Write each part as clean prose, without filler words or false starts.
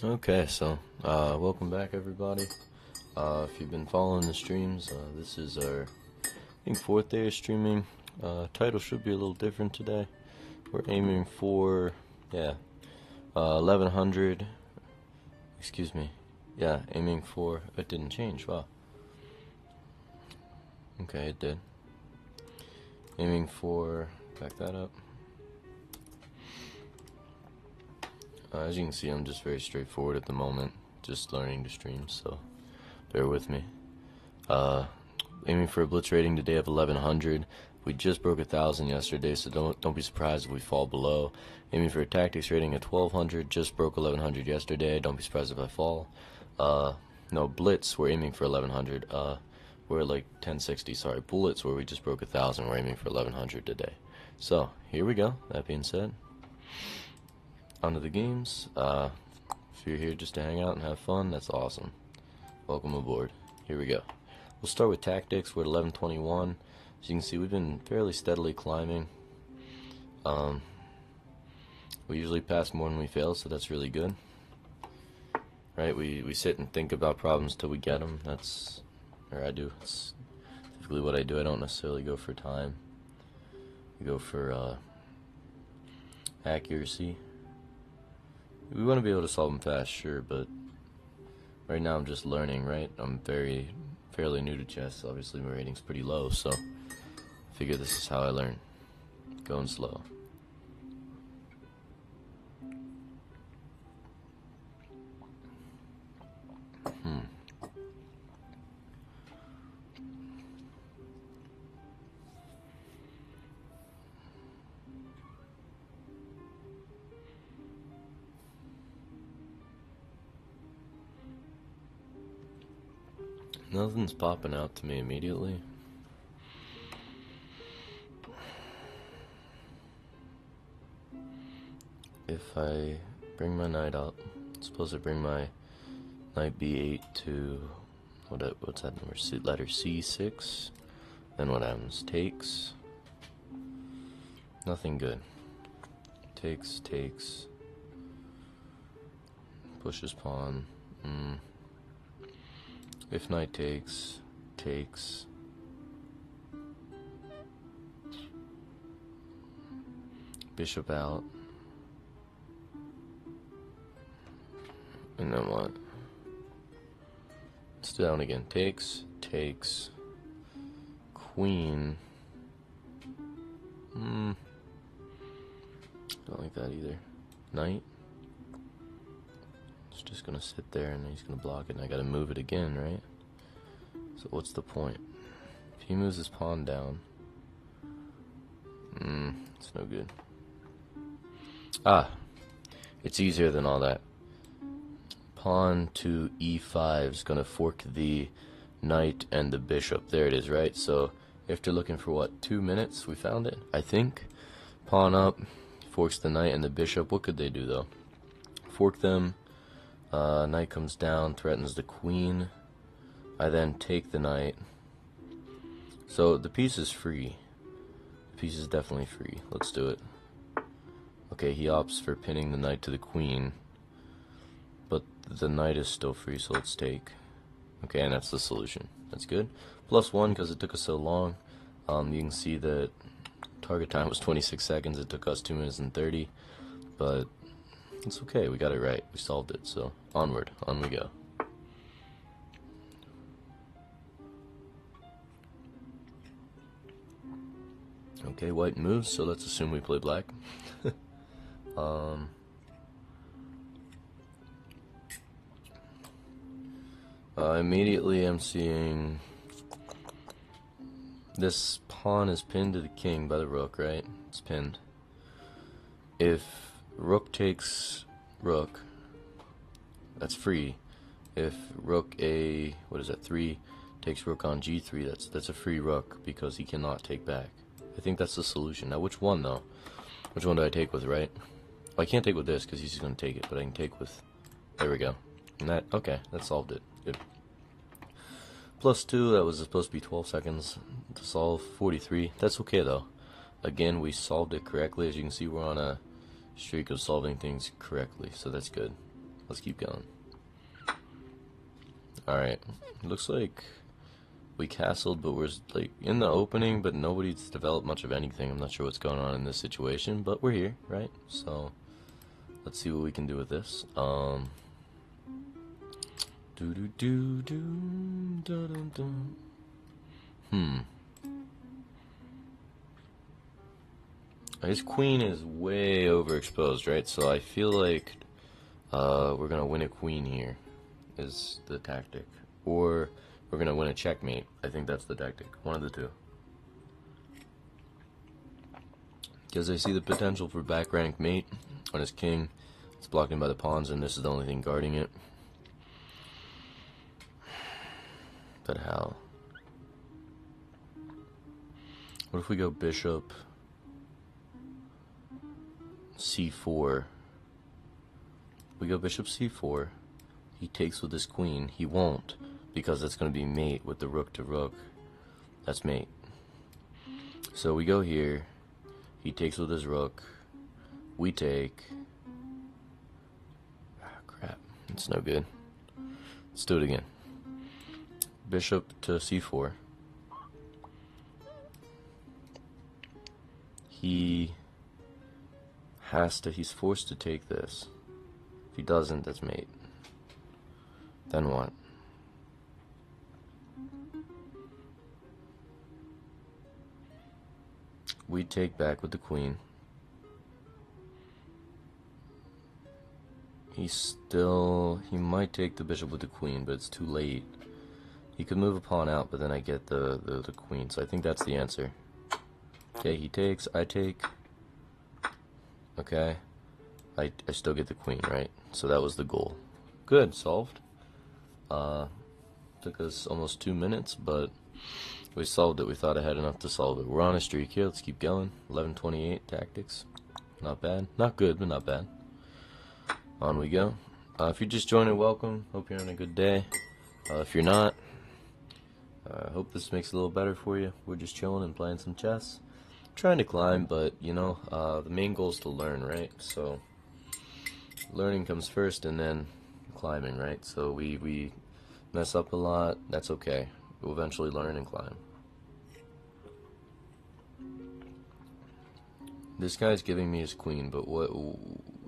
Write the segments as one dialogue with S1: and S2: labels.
S1: Okay, so welcome back, everybody. If you've been following the streams, this is our, I think, fourth day of streaming. Title should be a little different today. We're aiming for, 1100. Excuse me. Yeah, aiming for. It didn't change. Wow. Okay, it did. Aiming for. Back that up. As you can see, I'm just very straightforward at the moment, just learning to stream, so bear with me. Aiming for a blitz rating today of 1100. We just broke 1,000 yesterday, so don't be surprised if we fall below. Aiming for a tactics rating of 1200. Just broke 1100 yesterday. Don't be surprised if I fall. No, blitz, we're aiming for 1100. We're like 1060. Sorry, bullets, where we just broke 1,000. We're aiming for 1100 today. So here we go. That being said, onto the games. If you're here just to hang out and have fun, that's awesome. Welcome aboard. Here we go. We'll start with tactics. We're at 1121. As you can see, we've been fairly steadily climbing. We usually pass more than we fail, so that's really good. Right? We sit and think about problems till we get them. That's, or I do. It's typically what I do. I don't necessarily go for time. I go for accuracy. We want to be able to solve them fast, sure, but right now I'm just learning, right? I'm fairly new to chess. Obviously my rating's pretty low, so I figure this is how I learn. Going slow. Nothing's popping out to me immediately. If I bring my knight up, suppose I bring my knight b8 to, what's that number, letter c6, then what happens? Takes, nothing good. Takes, pushes pawn, if knight takes, bishop out, and then what? It's down again. Takes, queen. Don't like that either. Knight. It's just gonna sit there and he's gonna block it, and I gotta move it again, right? So what's the point? If he moves his pawn down, it's no good. It's easier than all that. Pawn to e5 is gonna fork the knight and the bishop. There it is, right? So after looking for what, 2 minutes, we found it, I think. Pawn up, forks the knight and the bishop. What could they do though? Fork them. Knight comes down, threatens the queen. I then take the knight. So the piece is free. The piece is definitely free. Let's do it. Okay, he opts for pinning the knight to the queen, but the knight is still free, so let's take. Okay, and that's the solution. That's good. +1 because it took us so long. You can see that target time was 26 seconds. It took us 2 minutes and 30, but it's okay. We got it right. We solved it. So onward, on we go. Okay, white moves, so let's assume we play black. Immediately I'm seeing this pawn is pinned to the king by the rook, right? It's pinned. If rook takes rook, that's free. If rook a, 3, takes rook on g3, that's a free rook because he cannot take back. I think that's the solution. Now which one though? Which one do I take with, right? Well, I can't take with this because he's just going to take it, but I can take with, there we go. And that, okay, that solved it. Good. +2, that was supposed to be 12 seconds to solve. 43, that's okay though. Again, we solved it correctly. As you can see, we're on a streak of solving things correctly, so that's good. Let's keep going. Alright, looks like we castled, but we're like in the opening, but nobody's developed much of anything. I'm not sure what's going on in this situation, but we're here, right? So let's see what we can do with this. His queen is way overexposed, right? So I feel like we're gonna win a queen here, is the tactic. Or we're gonna win a checkmate. I think that's the tactic. One of the two. Because I see the potential for back rank mate on his king. It's blocked in by the pawns, and this is the only thing guarding it. But how? What if we go bishop c4? We go bishop c4. He takes with his queen. He won't, because that's going to be mate with the rook to rook. That's mate. So we go here. He takes with his rook. We take. Ah, crap. It's no good. Let's do it again. Bishop to c4. He's forced to take this. If he doesn't, that's mate. Then what? We take back with the queen. He might take the bishop with the queen, but it's too late. He could move a pawn out, but then I get the queen, so I think that's the answer. Okay, he takes, I take. Okay, I still get the queen, right? So that was the goal. Good, solved. Took us almost 2 minutes, but we solved it. We thought I had enough to solve it. We're on a streak here. Let's keep going. 1128 tactics. Not bad. Not good, but not bad. On we go. If you're just joining, welcome. Hope you're having a good day. If you're not, I hope this makes it a little better for you. We're just chilling and playing some chess. Trying to climb, but, you know, the main goal is to learn, right? So, learning comes first and then climbing, right? So we mess up a lot. That's okay. We'll eventually learn and climb. This guy's giving me his queen, but what?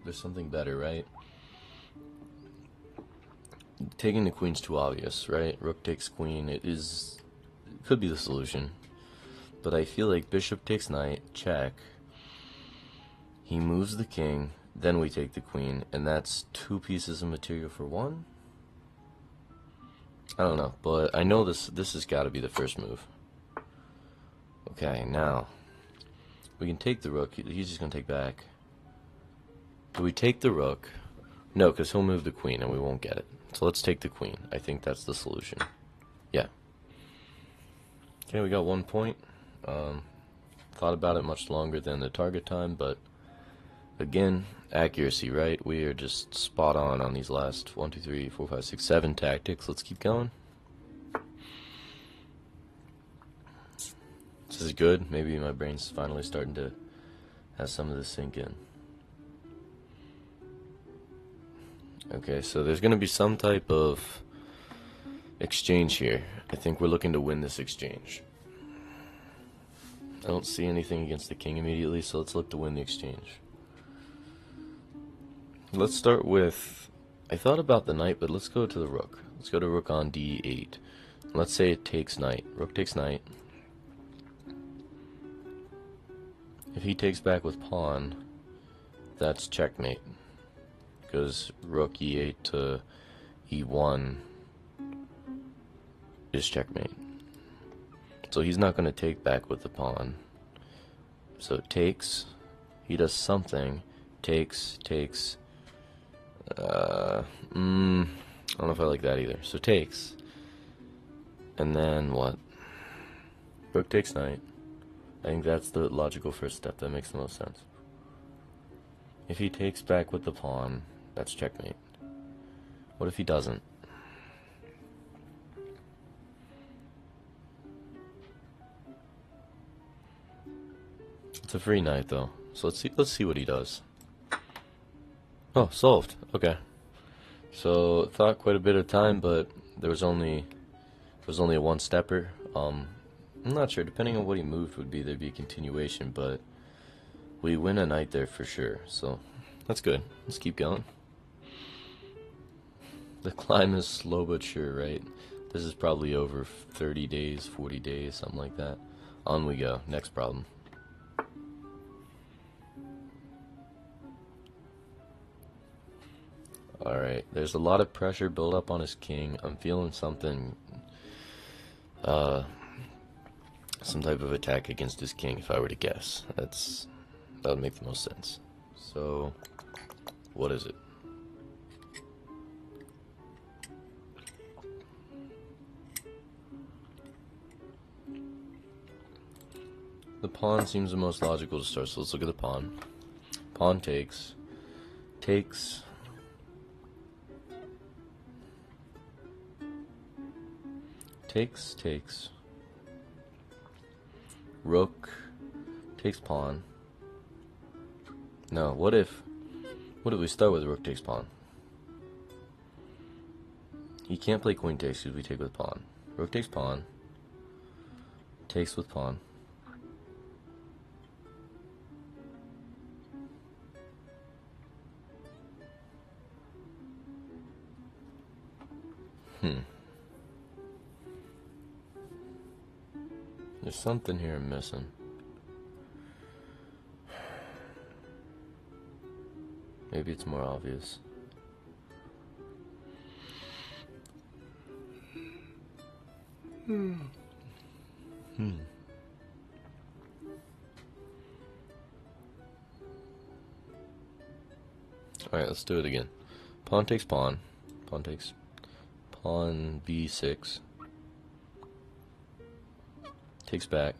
S1: There's something better, right? Taking the queen's too obvious, right? Rook takes queen. It could be the solution. But I feel like bishop takes knight, check. He moves the king, then we take the queen, and that's 2 pieces of material for 1? I don't know, but I know this has got to be the first move. Okay, now we can take the rook. He's just going to take back. Do we take the rook? No, because he'll move the queen and we won't get it. So let's take the queen. I think that's the solution. Yeah. Okay, we got 1 point. Thought about it much longer than the target time, but again, accuracy, right? We are just spot on these last 1, 2, 3, 4, 5, 6, 7 tactics. Let's keep going. This is good. Maybe my brain's finally starting to have some of this sink in. Okay, so there's going to be some type of exchange here. I think we're looking to win this exchange. I don't see anything against the king immediately, so let's look to win the exchange. Let's start with, I thought about the knight, but let's go to the rook. Let's go to rook on d8. Let's say it takes knight. Rook takes knight. If he takes back with pawn, that's checkmate. Because rook e8 to e1 is checkmate. So he's not going to take back with the pawn. So it takes, he does something, takes, I don't know if I like that either. So takes, and then what? Rook takes knight. I think that's the logical first step. That makes the most sense. If he takes back with the pawn, that's checkmate. What if he doesn't? It's a free knight though, so let's see what he does. Oh, solved. Okay. So thought quite a bit of time, but there was only a one stepper. I'm not sure. Depending on what he moved, there'd be a continuation, but we win a knight there for sure. So that's good. Let's keep going. The climb is slow but sure, right? This is probably over 30 days, 40 days, something like that. On we go. Next problem. Alright, there's a lot of pressure built up on his king. I'm feeling something, some type of attack against his king, if I were to guess. That would make the most sense. So, what is it? The pawn seems the most logical to start, so let's look at the pawn. Pawn takes. Takes. Takes. Rook takes pawn. No, what if we start with rook takes pawn? He can't play queen takes because we take with pawn. Rook takes pawn. Takes with pawn. There's something here I'm missing. Maybe it's more obvious. Alright, let's do it again. Pawn takes pawn. Pawn takes pawn b6. Takes back.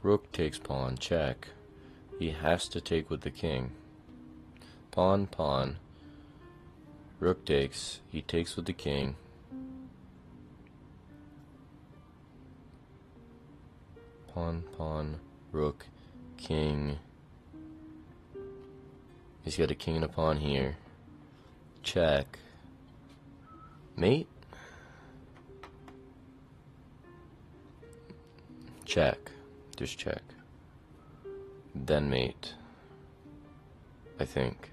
S1: Rook takes pawn, check. He has to take with the king. Pawn, pawn. Rook takes, he takes with the king. Pawn, pawn, rook, king. He's got a king and a pawn here. Check. Mate? Check. Just check. Then mate. I think.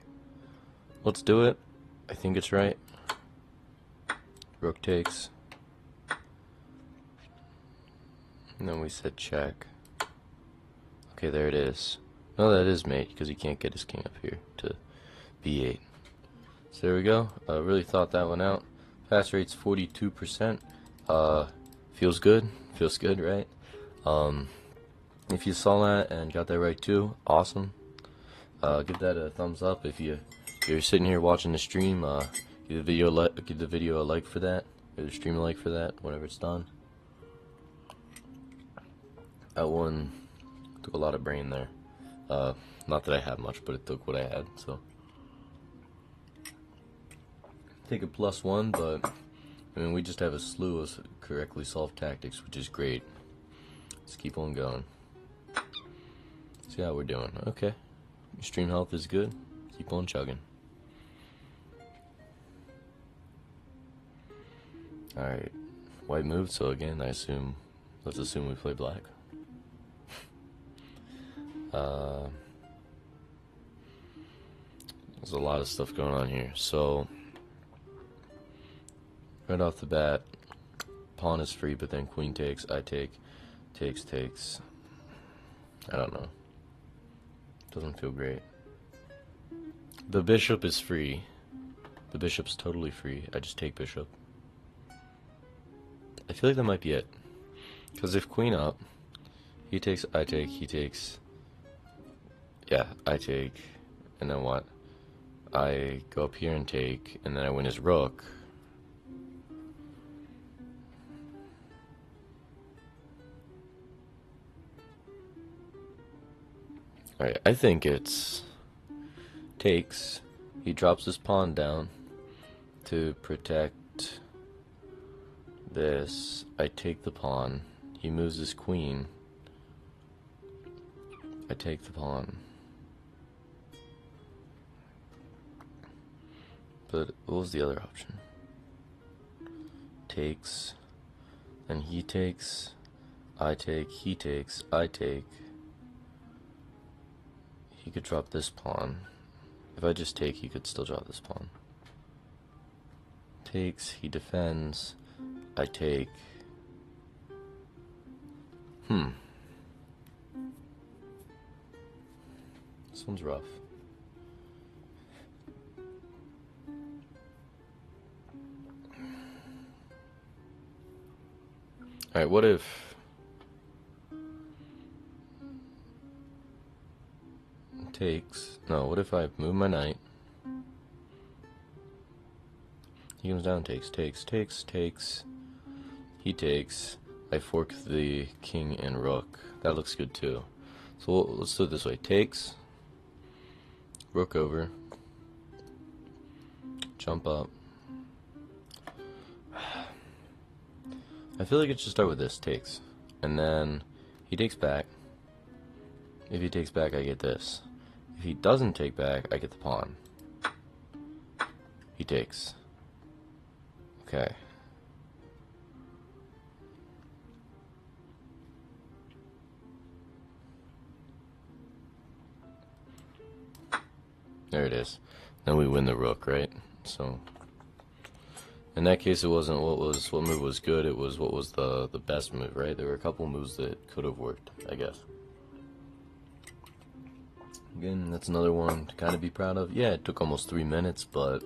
S1: Let's do it. I think it's right. Rook takes. And then we said check. Okay, there it is. No, that is mate, because he can't get his king up here to b8. So there we go. Really thought that one out. Pass rate's 42%. Feels good. Feels good, right? If you saw that and got that right too, awesome. Give that a thumbs up. If you're sitting here watching the stream, give the video a like for that, or the stream a like for that whenever it's done. That one took a lot of brain there. Not that I had much, but it took what I had, so. Take a +1, but, I mean, we just have a slew of correctly solved tactics, which is great. Let's keep on going. See how we're doing. Okay. Stream health is good. Keep on chugging. Alright. White moved, so again, let's assume we play black. There's a lot of stuff going on here. So, right off the bat, pawn is free, but then queen takes, I take, takes. I don't know. Doesn't feel great. The bishop is free. The bishop's totally free. I just take bishop. I feel like that might be it. Because if queen up, he takes, I take, he takes. Yeah, I take. And then what? I go up here and take, and then I win his rook. Alright, I think it's takes. He drops his pawn down to protect this. I take the pawn. He moves his queen. I take the pawn. But what was the other option? Takes. Then he takes. I take. He takes. I take. He could drop this pawn. If I just take, he could still drop this pawn. Takes. He defends. I take. This one's rough. Alright, what if takes, no, what if I move my knight? He comes down, takes, he takes, I fork the king and rook. That looks good too. So let's do it this way. Takes, rook over, jump up. I feel like it should start with this, takes, and then he takes back. If he takes back, I get this. If he doesn't take back, I get the pawn. He takes. Okay. There it is. Then we win the rook, right? So in that case, it wasn't what move was good. It was what was the best move, right? There were a couple moves that could have worked, I guess. Again, that's another one to kind of be proud of. Yeah, it took almost 3 minutes, but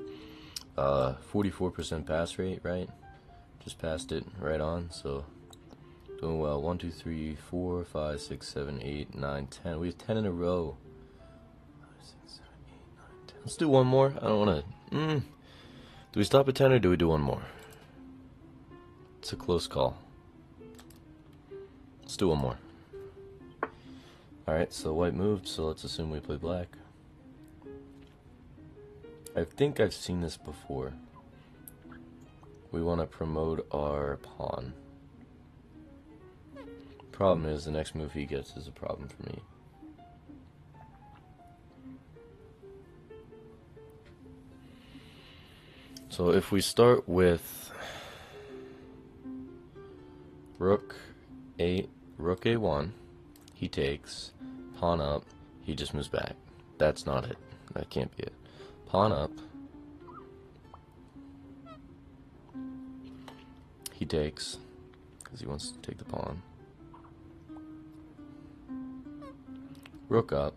S1: 44% pass rate, right? Just passed it right on, so doing well. 1, 2, 3, 4, 5, 6, 7, 8, 9, 10. We have 10 in a row. 5, 6, 7, 8, 9, 10. Let's do one more. I don't want to. Do we stop at 10 or do we do one more? It's a close call. Let's do one more. Alright, so white moved, so let's assume we play black. I think I've seen this before. We want to promote our pawn. Problem is, the next move he gets is a problem for me. So if we start with rook a1, he takes, pawn up, he just moves back. That's not it. That can't be it. Pawn up, he takes, because he wants to take the pawn. Rook up,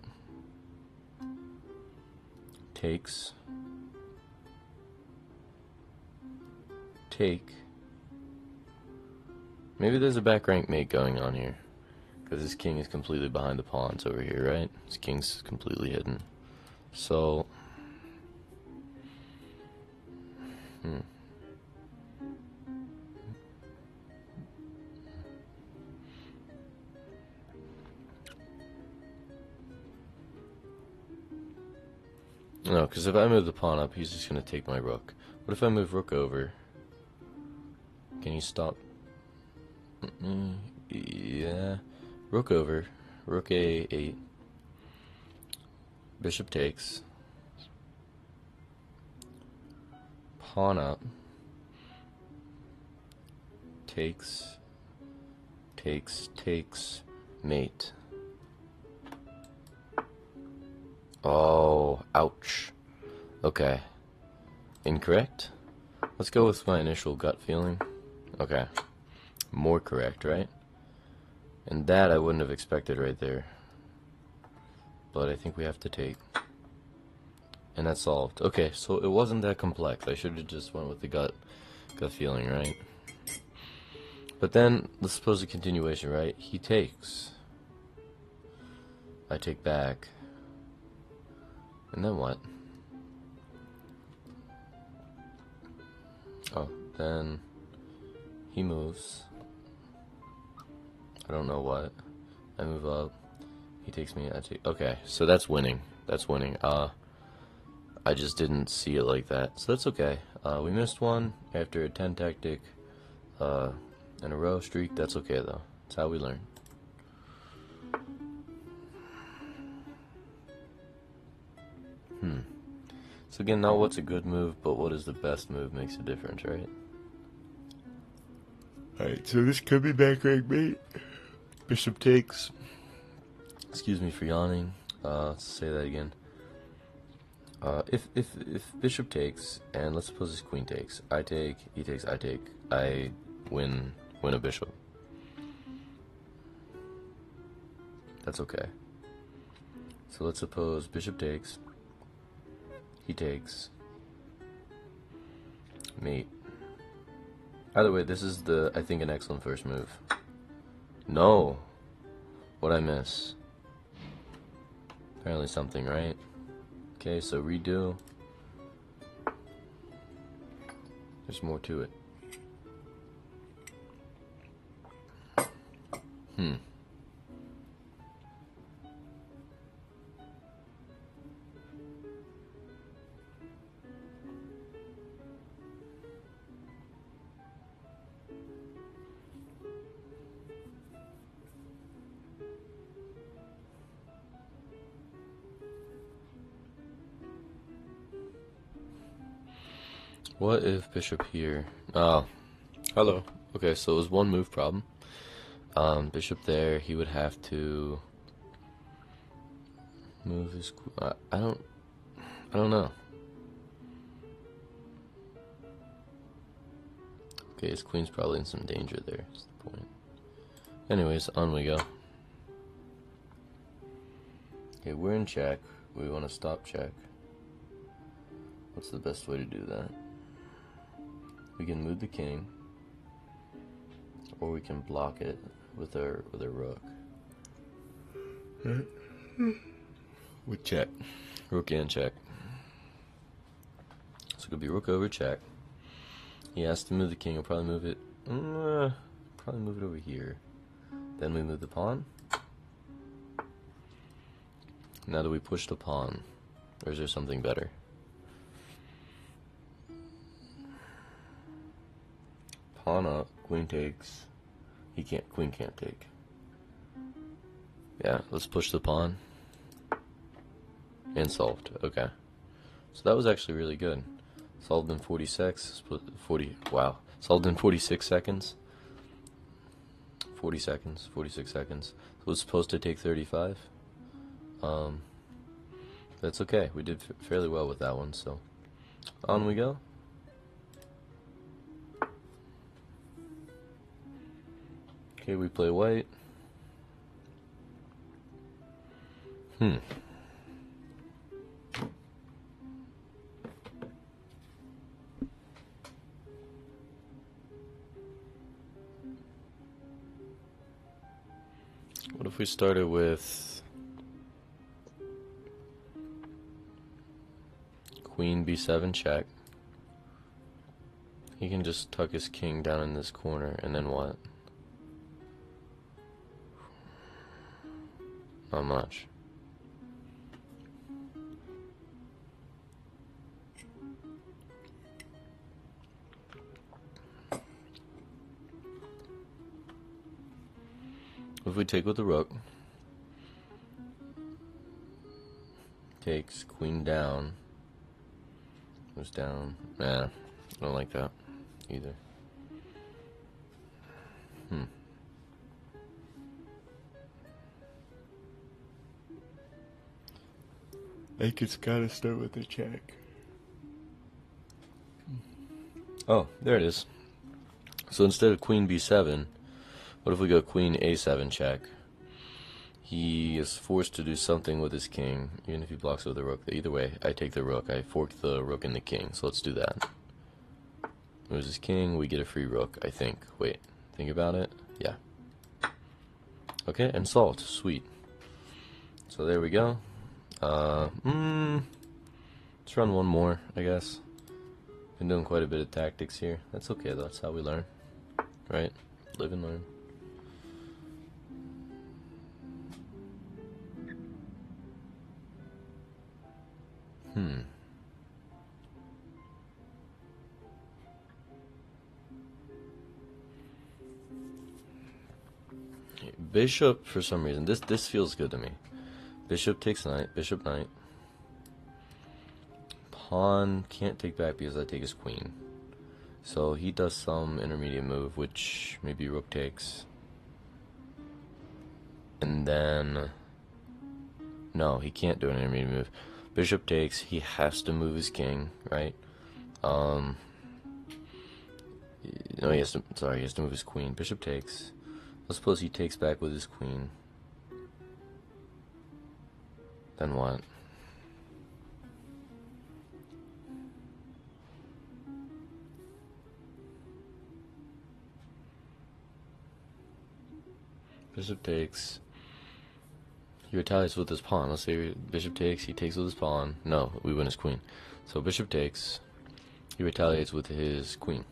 S1: takes, take. Maybe there's a back rank mate going on here, because his king is completely behind the pawns over here, right? His king's completely hidden. So, no, because if I move the pawn up, he's just going to take my rook. What if I move rook over? Can you stop? Yeah. Rook over. Rook a8. Bishop takes. Pawn up. Takes. Mate. Oh, ouch. Okay. Incorrect? Let's go with my initial gut feeling. Okay. More correct, right? And that I wouldn't have expected right there. But I think we have to take. And that's solved. Okay, so it wasn't that complex. I should have just went with the gut feeling, right? But then, let's suppose a continuation, right? He takes. I take back. And then what? Oh, then he moves. I don't know what. I move up. He takes me. I take. Okay, so that's winning. That's winning. I just didn't see it like that, so that's okay. We missed one after a 10 tactic in a row streak. That's okay though. That's how we learn. So again, not what's a good move, but what is the best move makes a difference, right? Alright, so this could be backrank mate. Bishop takes. Excuse me for yawning. Let's say that again. If bishop takes, and let's suppose his queen takes, I take, he takes, I take, I win a bishop. That's okay. So let's suppose bishop takes, he takes, mate. Either way, this is I think an excellent first move. No! What'd I miss? Apparently something, right? Okay, so redo. There's more to it. What if bishop here? Oh, hello. Okay, so it was one move problem. Bishop there, he would have to move his. I don't know. Okay, his queen's probably in some danger there. That's the point. Anyways, on we go. Okay, we're in check. We want to stop check. What's the best way to do that? We can move the king, or we can block it with our rook. With check, rook and check. So it could be rook over check. He has to move the king. I'll probably move it. Probably move it over here. Then we move the pawn. Now do we push the pawn, or is there something better? Pawn up, queen takes. Queen can't take. Yeah, let's push the pawn. And solved. Okay. So that was actually really good. Solved in 46. Wow. Solved in 46 seconds. 40 seconds. 46 seconds. So it was supposed to take 35. That's okay. We did fairly well with that one. So on we go. Okay, we play white. What if we started with queen b7 check? He can just tuck his king down in this corner, and then what? Not much. If we take with the rook, takes queen down, goes down. Nah, I don't like that either. I think it's gotta start with a check. Oh, there it is. So instead of queen b7, what if we go queen a7 check? He is forced to do something with his king, even if he blocks it with the rook. Either way, I take the rook. I fork the rook and the king, so let's do that. Moves his king, we get a free rook, I think. Wait, think about it? Yeah. Okay, and solved. Sweet. So there we go. Let's run one more, I guess. Been doing quite a bit of tactics here. That's okay though, that's how we learn. Right? Live and learn. Bishop, for some reason, this feels good to me. Bishop takes knight, bishop knight. Pawn can't take back because I take his queen. So he does some intermediate move, which maybe rook takes. And then, no, he can't do an intermediate move. Bishop takes, he has to move his king, right? No, he has to move his queen. Bishop takes. Let's suppose he takes back with his queen. Then what? Bishop takes. He retaliates with his pawn. Let's say bishop takes, he takes with his pawn. No, we win his queen. So bishop takes, he retaliates with his queen.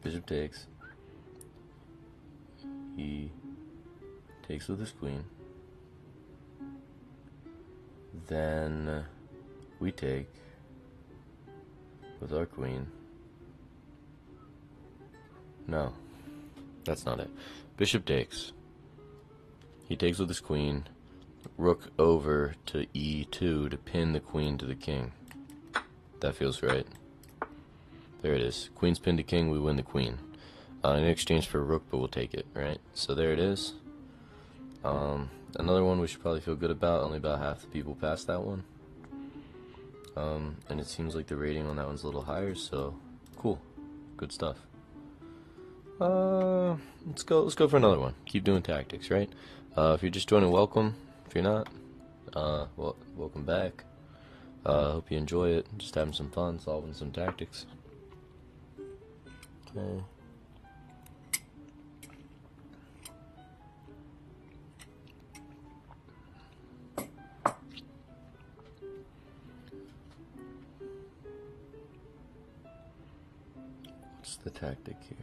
S1: Bishop takes, he takes with his queen. Then we take with our queen. No, that's not it. Bishop takes. He takes with his queen. Rook over to e2 to pin the queen to the king. That feels right. There it is. Queen's pinned to king, we win the queen. In exchange for a rook, but we'll take it, right? So there it is. Another one we should probably feel good about. Only about half the people passed that one. And it seems like the rating on that one's a little higher, so cool. Good stuff. Let's go for another one. Keep doing tactics, right? If you're just joining, welcome. If you're not, well, welcome back. Hope you enjoy it. Just having some fun, solving some tactics. Okay. What's the tactic here?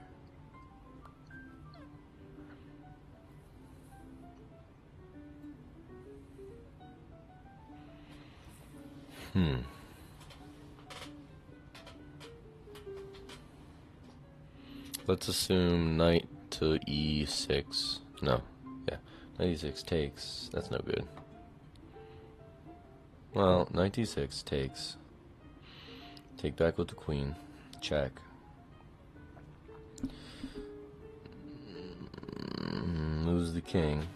S1: Let's assume knight to e6. No, yeah, knight e6 takes. That's no good. Well, knight e6 takes. Take back with the queen. Check. Moves the king.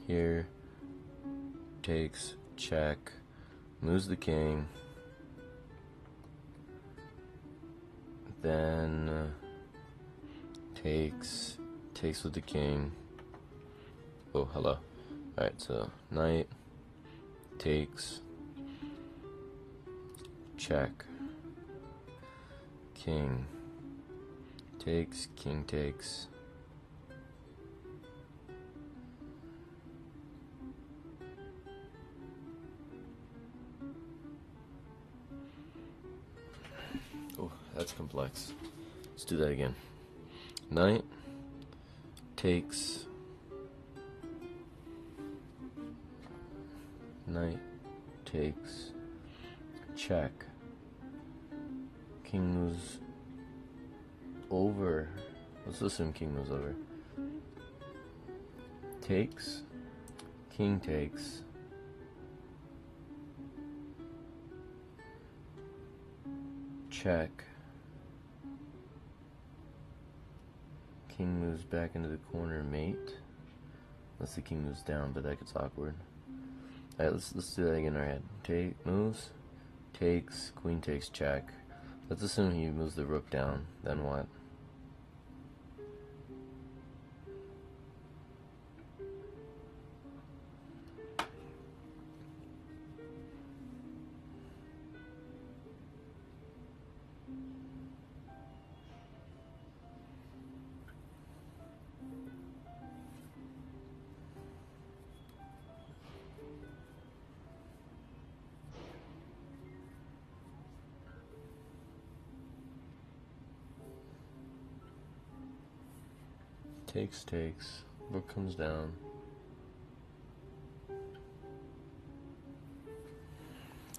S1: Here. Takes. Check. Moves the king. Then takes with the king. Oh, hello. Alright, so knight takes, check, king takes, king takes. Oh, that's complex. Let's do that again. Knight takes, knight takes, check, king moves over. Let's assume king moves over. Takes, king takes, check, king moves back into the corner, mate. Unless the king moves down, but that gets awkward. Alright, let's do that again in our head. Take, moves, takes, queen takes, check. Let's assume he moves the rook down, then what? Takes, rook comes down.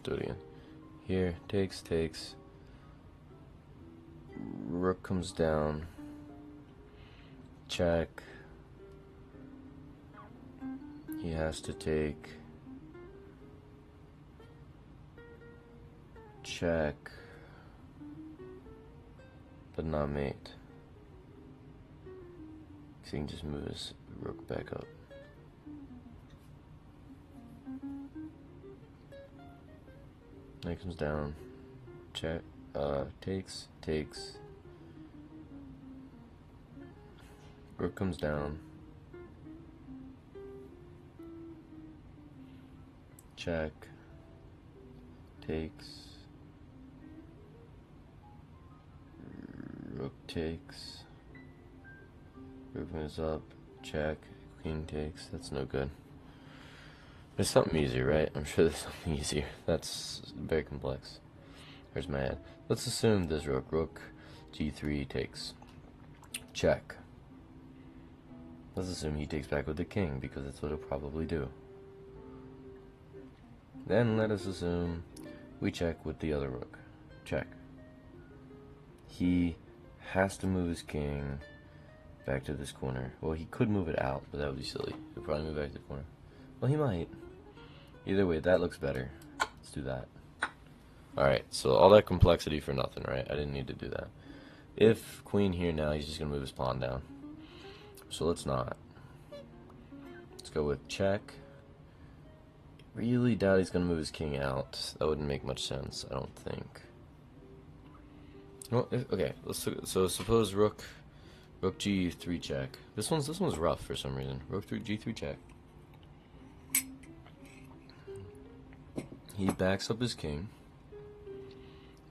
S1: do it again. Here, takes. Rook comes down. Check. He has to take. Check. But not mate. So he can just move his rook back up. Knight comes down. Check. Takes. Rook comes down. Check. Takes. Rook takes. Rook moves up. Check. Queen takes. That's no good. There's something easier, right? I'm sure there's something easier. That's very complex. There's my head. Let's assume this rook g3 takes. Check. Let's assume he takes back with the king, because that's what he'll probably do. Then let us assume we check with the other rook. Check. He has to move his king back to this corner. Well, he could move it out, but that would be silly. He'll probably move back to the corner. Well, he might. Either way, that looks better. Let's do that. Alright, so all that complexity for nothing, right? I didn't need to do that. If queen here now, he's just going to move his pawn down. So let's not. Let's go with check. Really doubt he's going to move his king out. That wouldn't make much sense, I don't think. Well, okay, so suppose rook g3 check. This one's rough for some reason. Rook g3 check. He backs up his king.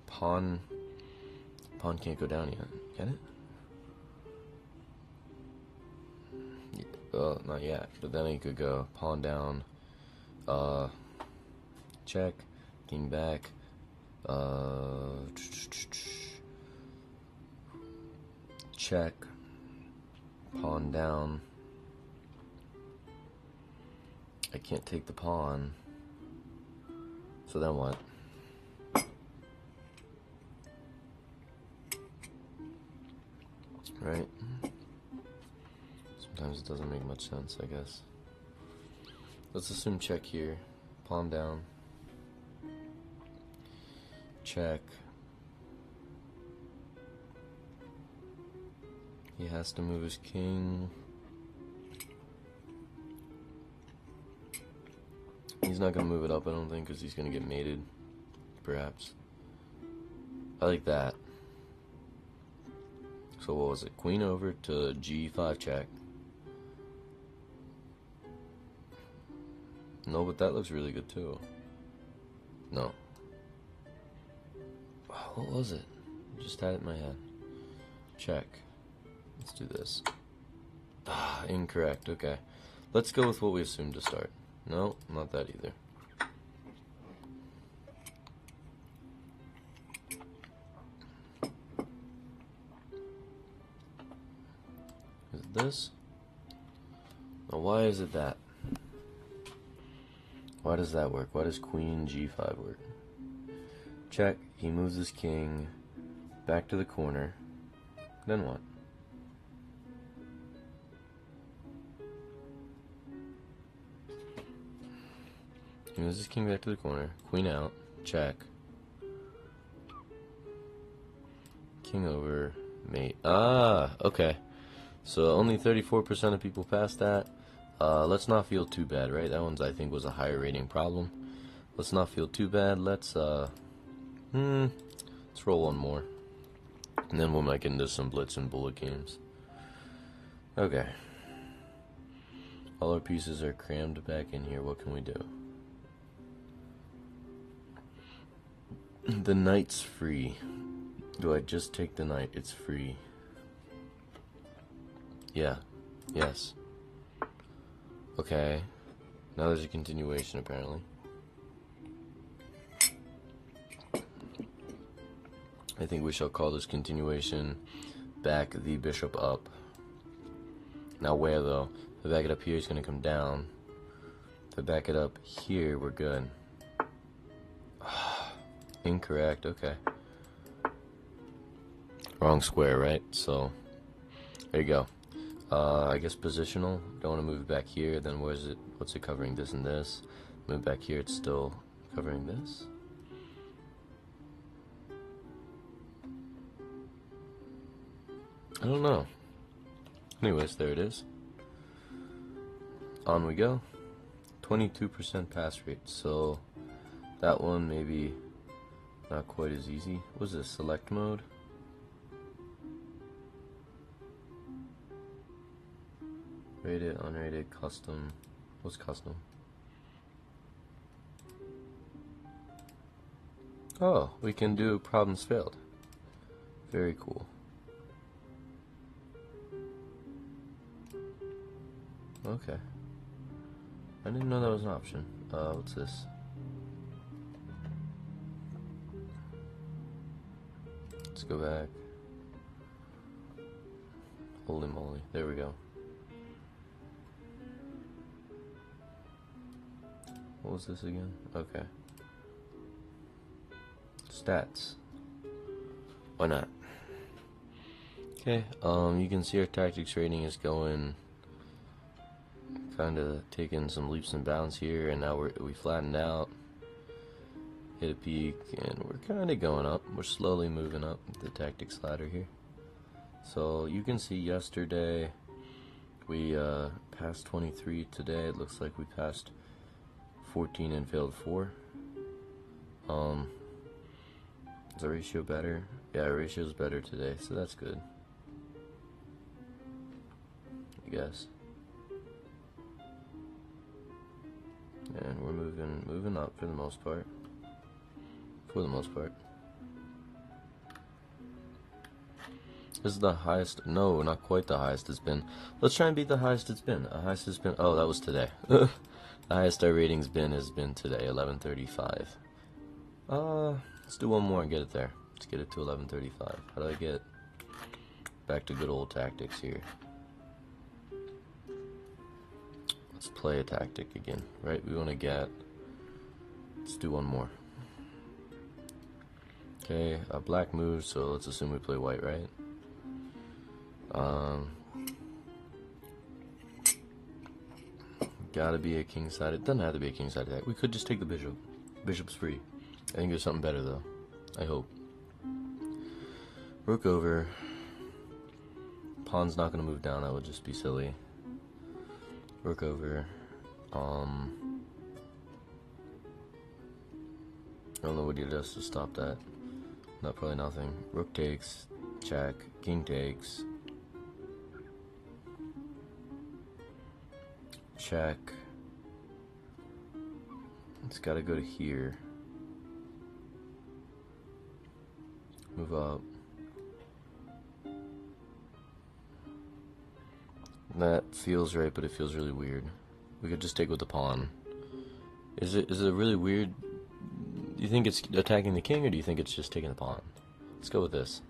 S1: Pawn can't go down yet. Get it? Well, not yet. But then he could go pawn down. Check. King back. Check. Pawn down. I can't take the pawn. So then what? Right? Sometimes it doesn't make much sense, I guess. Let's assume check here. Pawn down. Check. He has to move his king. He's not going to move it up, I don't think, because he's going to get mated. Perhaps. I like that. So what was it? Queen over to g5 check. No, but that looks really good too. No. What was it? Just had it in my head. Check. Let's do this. Incorrect. Okay. Let's go with what we assumed to start. No, not that either. Is it this? Now why is it that? Why does that work? Why does queen g5 work? Check. He moves his king back to the corner. Then what? He moves his king back to the corner. Queen out. Check. King over. Mate. Ah, okay. So only 34% of people passed that. Let's not feel too bad, right? That one's, I think, was a higher rating problem. Let's not feel too bad. Let's roll one more. And then we might get into some blitz and bullet games. Okay. All our pieces are crammed back in here. What can we do? The knight's free. Do I just take the knight? It's free. Yeah. Yes. Okay. Now there's a continuation, apparently. I think we shall call this continuation back the bishop up. Now where, though? If I back it up here, it's going to come down. If I back it up here, we're good. Incorrect, okay. Wrong square, right? So, there you go. I guess positional. Don't want to move it back here. Then where's it? What's it covering? This and this. Move back here. It's still covering this. I don't know. Anyways, there it is. On we go. 22% pass rate. So that one maybe not quite as easy. What was this? Select mode. Rated, unrated, custom. What's custom? Oh, we can do problems failed. Very cool. Okay. I didn't know that was an option. What's this? Let's go back. Holy moly. There we go. What was this again? Okay. Stats. Why not? Okay, you can see our tactics rating is going kind of taking some leaps and bounds here, and now we flattened out, hit a peak, and we're kind of going up. We're slowly moving up the tactics ladder here. So you can see yesterday we passed 23. Today it looks like we passed 14 and failed 4. Is the ratio better? Yeah, our ratio's better today, so that's good, I guess. And we're moving up for the most part. For the most part. This is the highest. No, not quite the highest it's been. Let's try and beat the highest it's been. The highest it's been. Oh, that was today. The highest our rating's been has been today, 1135. Let's do one more and get it there. Let's get it to 1135. How do I get back to good old tactics here? Let's play a tactic again, right? We want to get. Let's do one more. Okay, a black moves, so let's assume we play white, right? Gotta be a king side. It doesn't have to be a king side attack. We could just take the bishop. Bishop's free. I think there's something better though. I hope. Rook over. Pawn's not gonna move down. That would just be silly. Rook over. I don't know what he does to stop that. Not probably nothing. Rook takes. Check. King takes. Check. It's gotta go to here. Move up. That feels right, but it feels really weird. We could just take with the pawn. Is it really weird? Do you think it's attacking the king, or do you think it's just taking the pawn? Let's go with this.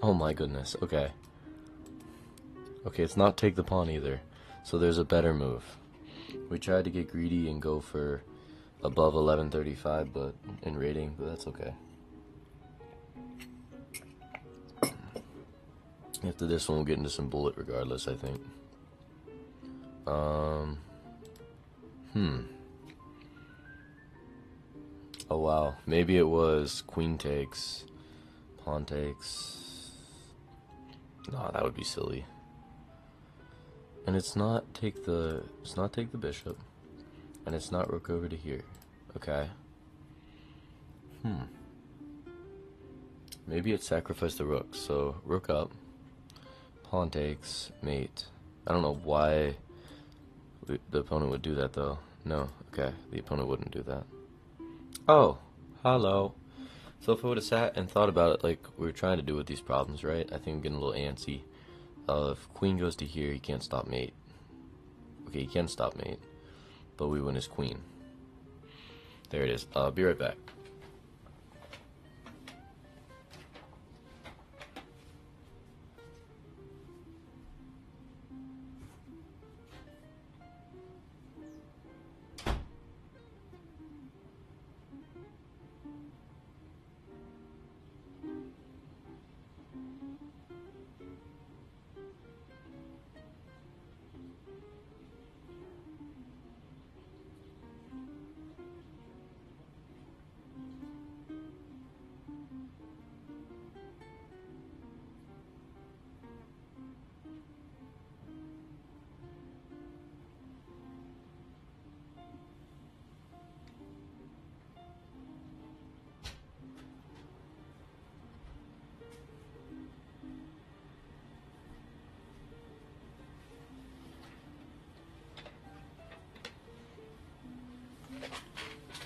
S1: Oh my goodness. Okay. Okay, it's not take the pawn either. So there's a better move. We tried to get greedy and go for above 1135, but in rating, but that's okay. After this one, we'll get into some bullet regardless, I think. Oh wow, maybe it was queen takes, pawn takes. No, that would be silly. And it's not take the bishop, and it's not rook over to here. Okay. Maybe it sacrificed the rook. So rook up, pawn takes, mate. I don't know why the opponent would do that though. No, okay, the opponent wouldn't do that. Oh, hello. So if I would have sat and thought about it like we were trying to do with these problems, right? I think I'm getting a little antsy. If queen goes to here, he can't stop mate. Okay, he can stop mate, but we win his queen. There it is. I'll be right back.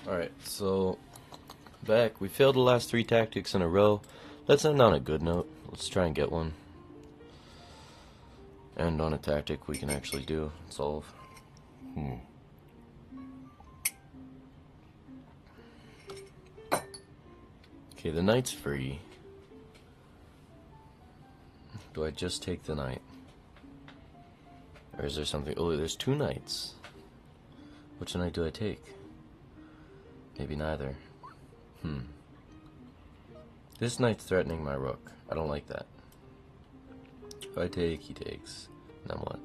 S1: Alright, so back. We failed the last 3 tactics in a row. Let's end on a good note. Let's try and get one. End on a tactic we can actually do, solve. Okay, the knight's free. Do I just take the knight? Or is there something? Oh, there's 2 knights. Which knight do I take? Maybe neither. This knight's threatening my rook. I don't like that. If I take, he takes. Then what?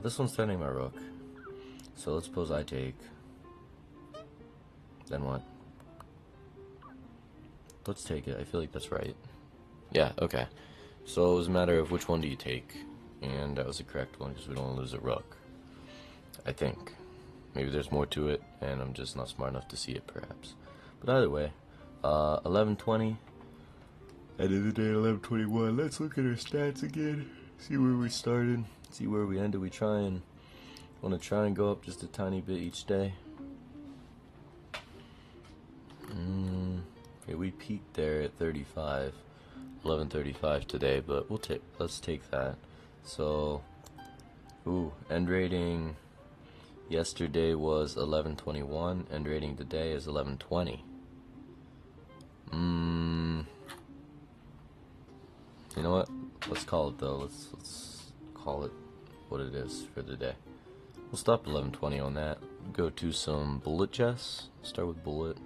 S1: This one's threatening my rook. So let's suppose I take. Then what? Let's take it. I feel like that's right. Yeah, okay. So it was a matter of which one do you take. And that was the correct one because we don't want to lose a rook. I think. Maybe there's more to it and I'm just not smart enough to see it perhaps. But either way, 1120. End of the day, 1121. Let's look at our stats again. See where we started. See where we ended. We want to try and go up just a tiny bit each day. Okay, we peaked there at 35, 1135 today, but let's take that. So, end rating yesterday was 1121. End rating today is 1120. You know what? Let's call it though. Let's call it what it is for the day. We'll stop 1120 on that. Go to some bullet chess. Start with bullet.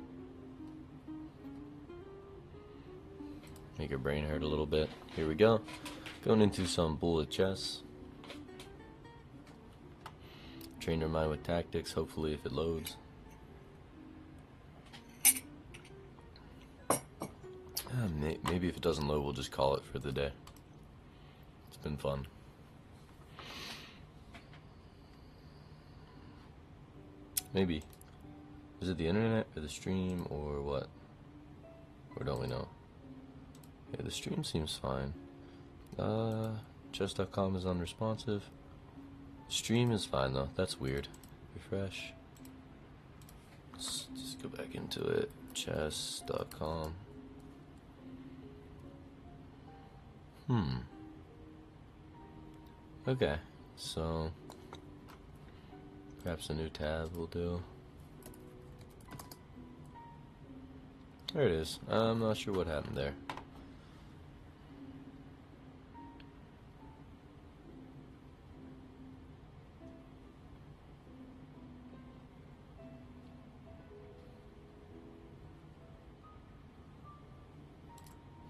S1: Make your brain hurt a little bit. Here we go. Going into some bullet chess. Train your mind with tactics, hopefully if it loads. Maybe if it doesn't load, we'll just call it for the day. It's been fun. Maybe. Is it the internet or the stream or what? Or don't we know? Yeah, the stream seems fine. Chess.com is unresponsive. Stream is fine though. That's weird. Refresh. Let's just go back into it. Chess.com. Okay, so perhaps a new tab will do. There it is. I'm not sure what happened there.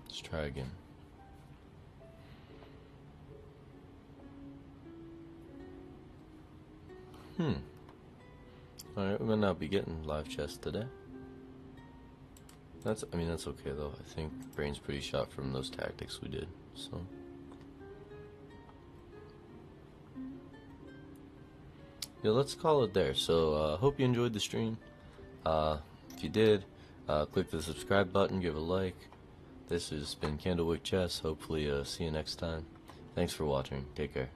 S1: Let's try again. Alright, we might not be getting live chess today. That's okay though. I think brain's pretty shot from those tactics we did, so. Yeah, let's call it there. So, hope you enjoyed the stream. If you did, click the subscribe button, give a like. This has been Candlewick Chess. Hopefully, see you next time. Thanks for watching. Take care.